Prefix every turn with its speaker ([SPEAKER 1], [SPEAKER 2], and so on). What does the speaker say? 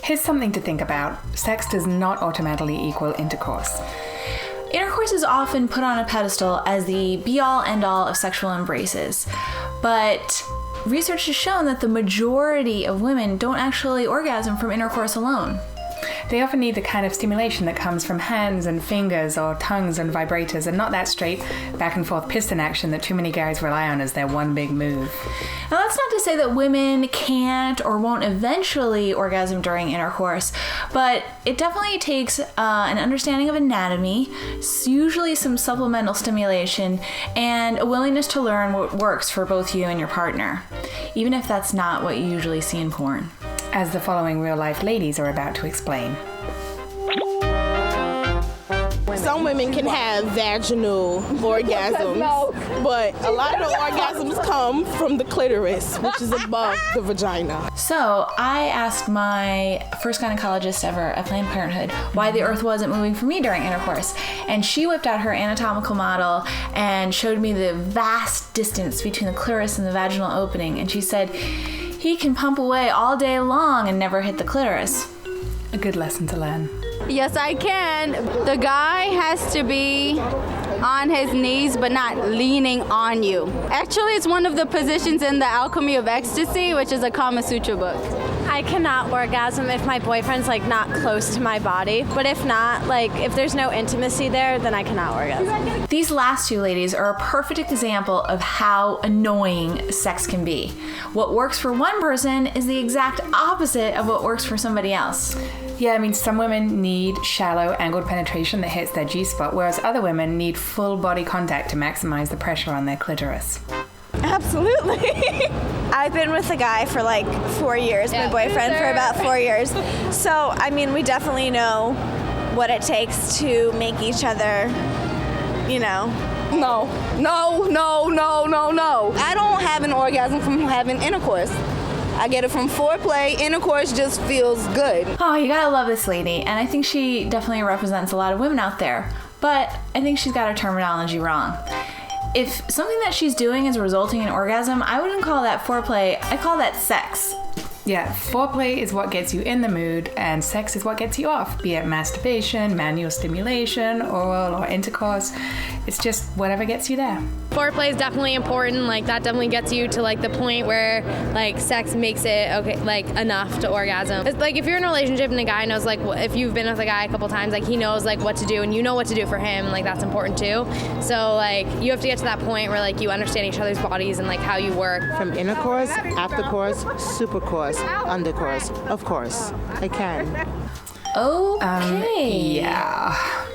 [SPEAKER 1] Here's something to think about. Sex does not automatically equal intercourse.
[SPEAKER 2] Intercourse is often put on a pedestal as the be-all, end-all of sexual embraces. But research has shown that the majority of women don't actually orgasm from intercourse alone.
[SPEAKER 1] They often need the kind of stimulation that comes from hands and fingers or tongues and vibrators, and not that straight back and forth piston action that too many guys rely on as their one big move.
[SPEAKER 2] Now, that's not to say that women can't or won't eventually orgasm during intercourse, but it definitely takes an understanding of anatomy, usually some supplemental stimulation, and a willingness to learn what works for both you and your partner, even if that's not what you usually see in porn.
[SPEAKER 1] As the following real-life ladies are about to explain.
[SPEAKER 3] Some women can have vaginal orgasms, but a lot of the orgasms come from the clitoris, which is above the vagina.
[SPEAKER 2] So I asked my first gynecologist ever at Planned Parenthood why the earth wasn't moving for me during intercourse. And she whipped out her anatomical model and showed me the vast distance between the clitoris and the vaginal opening. And she said, he can pump away all day long and never hit the clitoris.
[SPEAKER 1] A good lesson to learn.
[SPEAKER 4] Yes, I can. The guy has to be on his knees but not leaning on you. Actually, it's one of the positions in the Alchemy of Ecstasy, which is a Kama Sutra book.
[SPEAKER 5] I cannot orgasm if my boyfriend's like not close to my body, but if not, like if there's no intimacy there, then I cannot orgasm.
[SPEAKER 2] These last two ladies are a perfect example of how annoying sex can be. What works for one person is the exact opposite of what works for somebody else.
[SPEAKER 1] Yeah, I mean, some women need shallow, angled penetration that hits their G-spot, whereas other women need full body contact to maximize the pressure on their clitoris.
[SPEAKER 5] Absolutely. I've been with a guy for like 4 years, my boyfriend for about 4 years. So, I mean, we definitely know what it takes to make each other, you know.
[SPEAKER 4] No. I don't have an orgasm from having intercourse. I get it from foreplay. Intercourse just feels good.
[SPEAKER 2] Oh, you gotta love this lady, and I think she definitely represents a lot of women out there, but I think she's got her terminology wrong. If something that she's doing is resulting in orgasm, I wouldn't call that foreplay, I call that sex.
[SPEAKER 1] Yeah, foreplay is what gets you in the mood, and sex is what gets you off, be it masturbation, manual stimulation, oral or intercourse. It's just whatever gets you there.
[SPEAKER 6] Foreplay is definitely important. Like that definitely gets you to like the point where like sex makes it okay, like enough to orgasm. It's like if you're in a relationship and a guy knows like if you've been with a guy a couple times, like he knows like what to do and you know what to do for him, like that's important too. So like you have to get to that point where like you understand each other's bodies and like how you work.
[SPEAKER 7] From intercourse, aftercourse, supercourse, undercourse, of course, I can.
[SPEAKER 2] Okay.
[SPEAKER 1] Yeah.